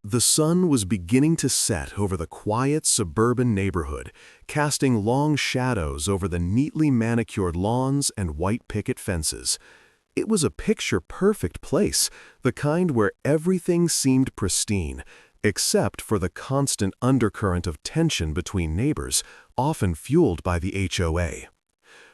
The sun was beginning to set over the quiet suburban neighborhood, casting long shadows over the neatly manicured lawns and white picket fences. It was a picture-perfect place, the kind where everything seemed pristine, except for the constant undercurrent of tension between neighbors, often fueled by the HOA.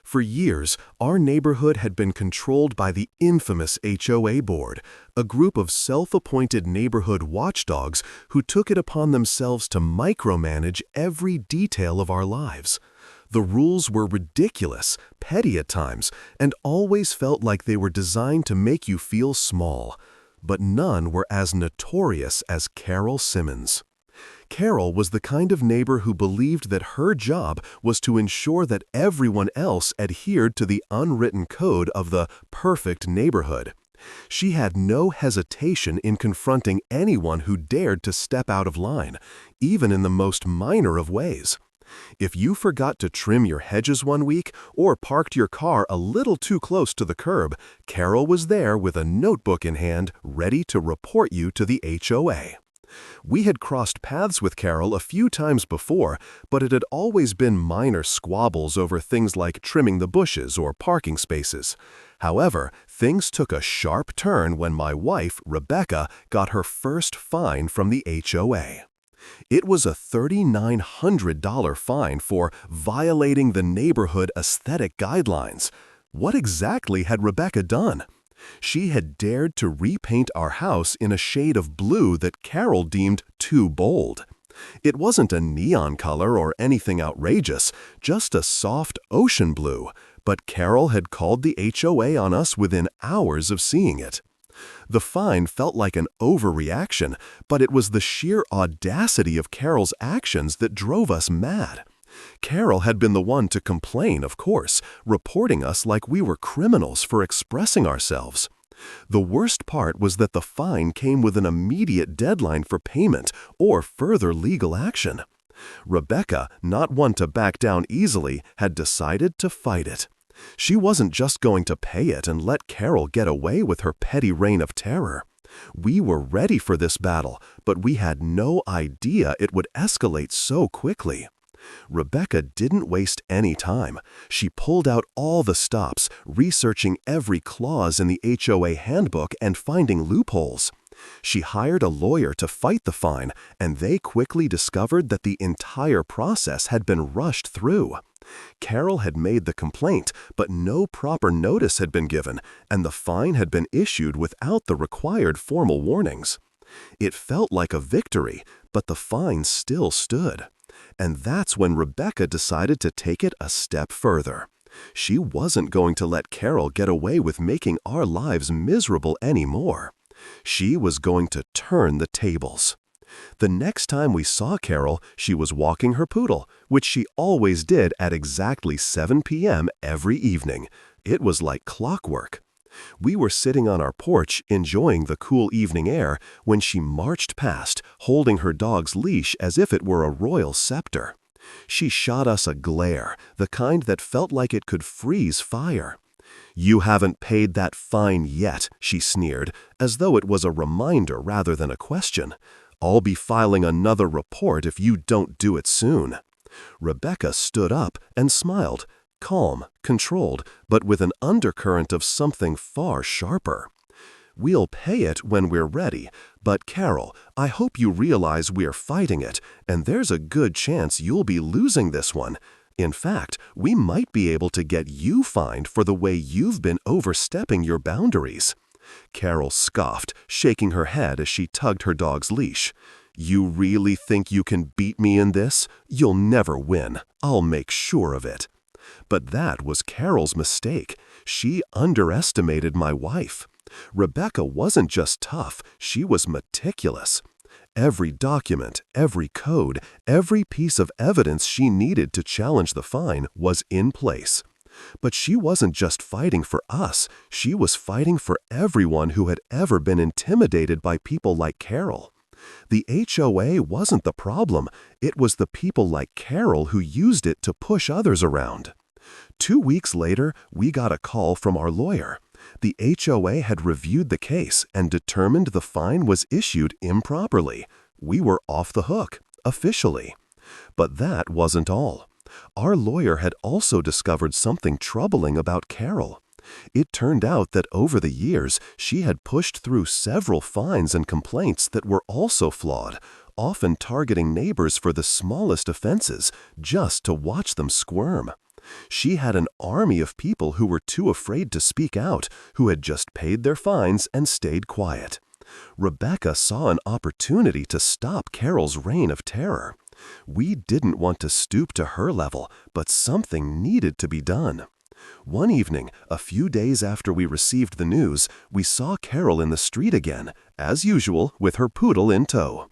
For years, our neighborhood had been controlled by the infamous HOA board, a group of self-appointed neighborhood watchdogs who took it upon themselves to micromanage every detail of our lives. The rules were ridiculous, petty at times, and always felt like they were designed to make you feel small. But none were as notorious as Carol Simmons. Carol was the kind of neighbor who believed that her job was to ensure that everyone else adhered to the unwritten code of the perfect neighborhood. She had no hesitation in confronting anyone who dared to step out of line, even in the most minor of ways. If you forgot to trim your hedges one week or parked your car a little too close to the curb, Carol was there with a notebook in hand, ready to report you to the HOA. We had crossed paths with Carol a few times before, but it had always been minor squabbles over things like trimming the bushes or parking spaces. However, things took a sharp turn when my wife, Rebecca, got her first fine from the HOA. It was a $3,900 fine for violating the neighborhood aesthetic guidelines. What exactly had Rebecca done? She had dared to repaint our house in a shade of blue that Carol deemed too bold. It wasn't a neon color or anything outrageous, just a soft ocean blue, but Carol had called the HOA on us within hours of seeing it. The fine felt like an overreaction, but it was the sheer audacity of Carol's actions that drove us mad. Carol had been the one to complain, of course, reporting us like we were criminals for expressing ourselves. The worst part was that the fine came with an immediate deadline for payment or further legal action. Rebecca, not one to back down easily, had decided to fight it. She wasn't just going to pay it and let Carol get away with her petty reign of terror. We were ready for this battle, but we had no idea it would escalate so quickly. Rebecca didn't waste any time. She pulled out all the stops, researching every clause in the HOA handbook and finding loopholes. She hired a lawyer to fight the fine, and they quickly discovered that the entire process had been rushed through. Carol had made the complaint, but no proper notice had been given, and the fine had been issued without the required formal warnings. It felt like a victory, but the fine still stood. And that's when Rebecca decided to take it a step further. She wasn't going to let Carol get away with making our lives miserable anymore. She was going to turn the tables. The next time we saw Carol, she was walking her poodle, which she always did at exactly 7 p.m. every evening. It was like clockwork. We were sitting on our porch enjoying the cool evening air when she marched past, holding her dog's leash as if it were a royal scepter. She shot us a glare, the kind that felt like it could freeze fire. "You haven't paid that fine yet," she sneered, as though it was a reminder rather than a question. "I'll be filing another report if you don't do it soon." Rebecca stood up and smiled. Calm, controlled, but with an undercurrent of something far sharper. "We'll pay it when we're ready, but Carol, I hope you realize we're fighting it, and there's a good chance you'll be losing this one. In fact, we might be able to get you fined for the way you've been overstepping your boundaries." Carol scoffed, shaking her head as she tugged her dog's leash. "You really think you can beat me in this? You'll never win. I'll make sure of it." But that was Carol's mistake. She underestimated my wife. Rebecca wasn't just tough, she was meticulous. Every document, every code, every piece of evidence she needed to challenge the fine was in place. But she wasn't just fighting for us, she was fighting for everyone who had ever been intimidated by people like Carol. The HOA wasn't the problem, it was the people like Carol who used it to push others around. 2 weeks later, we got a call from our lawyer. The HOA had reviewed the case and determined the fine was issued improperly. We were off the hook, officially. But that wasn't all. Our lawyer had also discovered something troubling about Carol. It turned out that over the years, she had pushed through several fines and complaints that were also flawed, often targeting neighbors for the smallest offenses, just to watch them squirm. She had an army of people who were too afraid to speak out, who had just paid their fines and stayed quiet. Rebecca saw an opportunity to stop Carol's reign of terror. We didn't want to stoop to her level, but something needed to be done. One evening, a few days after we received the news, we saw Carol in the street again, as usual, with her poodle in tow.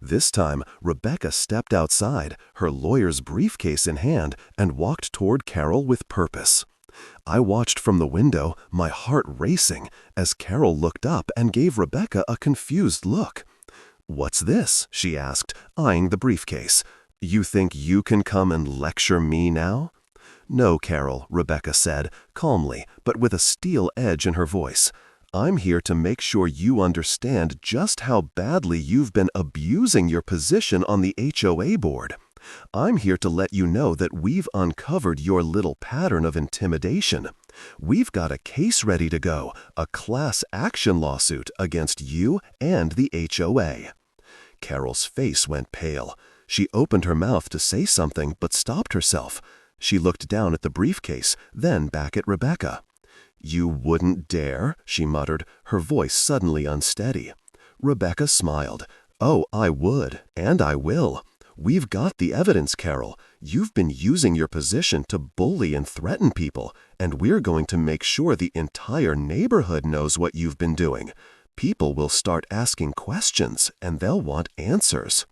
This time, Rebecca stepped outside, her lawyer's briefcase in hand, and walked toward Carol with purpose. I watched from the window, my heart racing, as Carol looked up and gave Rebecca a confused look. "What's this?" she asked, eyeing the briefcase. "You think you can come and lecture me now?" "No, Carol," Rebecca said, calmly, but with a steel edge in her voice. "I'm here to make sure you understand just how badly you've been abusing your position on the HOA board. I'm here to let you know that we've uncovered your little pattern of intimidation. We've got a case ready to go, a class action lawsuit against you and the HOA." Carol's face went pale. She opened her mouth to say something but stopped herself. She looked down at the briefcase, then back at Rebecca. "You wouldn't dare?" she muttered, her voice suddenly unsteady. Rebecca smiled. "Oh, I would, and I will. We've got the evidence, Carol. You've been using your position to bully and threaten people, and we're going to make sure the entire neighborhood knows what you've been doing. People will start asking questions, and they'll want answers."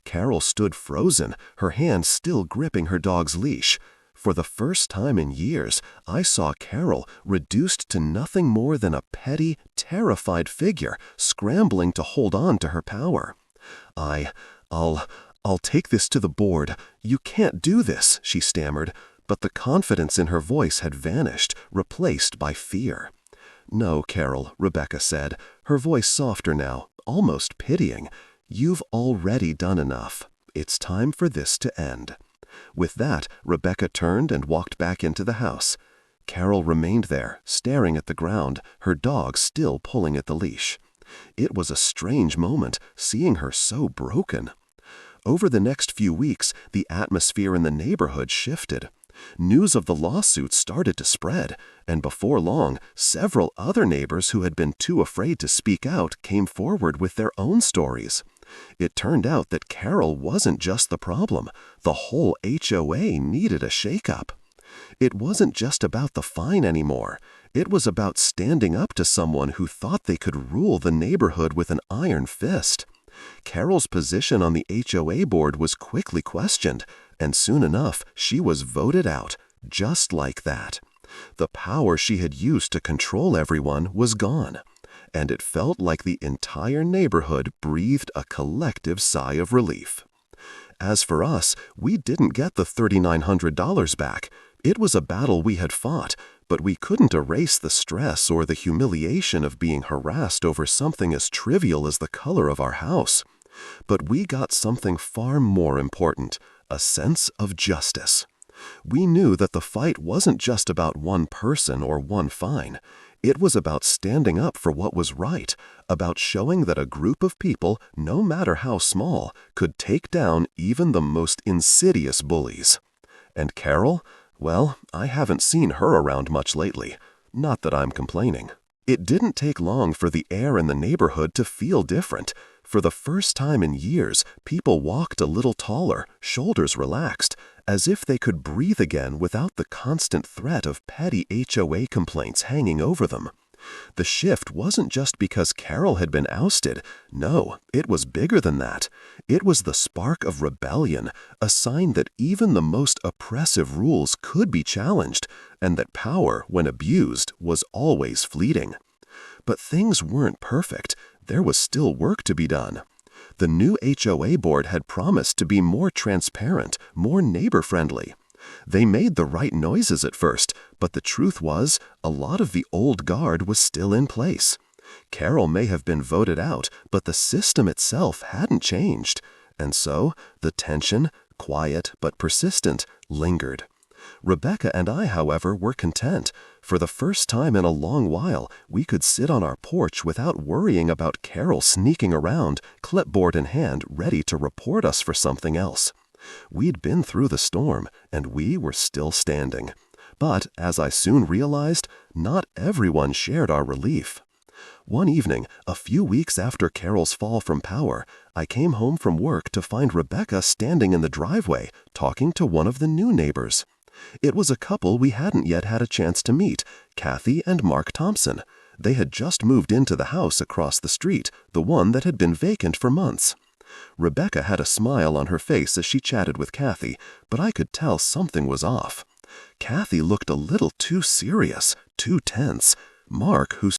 Carol stood frozen, her hand still gripping her dog's leash. For the first time in years, I saw Carol reduced to nothing more than a petty, terrified figure scrambling to hold on to her power. I'll take this to the board. You can't do this," she stammered, but the confidence in her voice had vanished, replaced by fear. "No, Carol," Rebecca said, her voice softer now, almost pitying. "You've already done enough. It's time for this to end." With that, Rebecca turned and walked back into the house. Carol remained there, staring at the ground, her dog still pulling at the leash. It was a strange moment, seeing her so broken. Over the next few weeks, the atmosphere in the neighborhood shifted. News of the lawsuit started to spread, and before long, several other neighbors who had been too afraid to speak out came forward with their own stories. It turned out that Carol wasn't just the problem. The whole HOA needed a shakeup. It wasn't just about the fine anymore. It was about standing up to someone who thought they could rule the neighborhood with an iron fist. Carol's position on the HOA board was quickly questioned, and soon enough she was voted out, just like that. The power she had used to control everyone was gone, and it felt like the entire neighborhood breathed a collective sigh of relief. As for us, we didn't get the $3,900 back. It was a battle we had fought, but we couldn't erase the stress or the humiliation of being harassed over something as trivial as the color of our house. But we got something far more important, a sense of justice. We knew that the fight wasn't just about one person or one fine. It was about standing up for what was right, about showing that a group of people, no matter how small, could take down even the most insidious bullies. And Carol? Well, I haven't seen her around much lately. Not that I'm complaining. It didn't take long for the air in the neighborhood to feel different. For the first time in years, people walked a little taller, shoulders relaxed, as if they could breathe again without the constant threat of petty HOA complaints hanging over them. The shift wasn't just because Carol had been ousted. No, it was bigger than that. It was the spark of rebellion, a sign that even the most oppressive rules could be challenged, and that power, when abused, was always fleeting. But things weren't perfect. There was still work to be done. The new HOA board had promised to be more transparent, more neighbor-friendly. They made the right noises at first, but the truth was, a lot of the old guard was still in place. Carol may have been voted out, but the system itself hadn't changed. And so, the tension, quiet but persistent, lingered. Rebecca and I, however, were content. For the first time in a long while, we could sit on our porch without worrying about Carol sneaking around, clipboard in hand, ready to report us for something else. We'd been through the storm, and we were still standing. But, as I soon realized, not everyone shared our relief. One evening, a few weeks after Carol's fall from power, I came home from work to find Rebecca standing in the driveway, talking to one of the new neighbors. It was a couple we hadn't yet had a chance to meet, Kathy and Mark Thompson. They had just moved into the house across the street, the one that had been vacant for months. Rebecca had a smile on her face as she chatted with Kathy, but I could tell something was off. Kathy looked a little too serious, too tense. Mark, who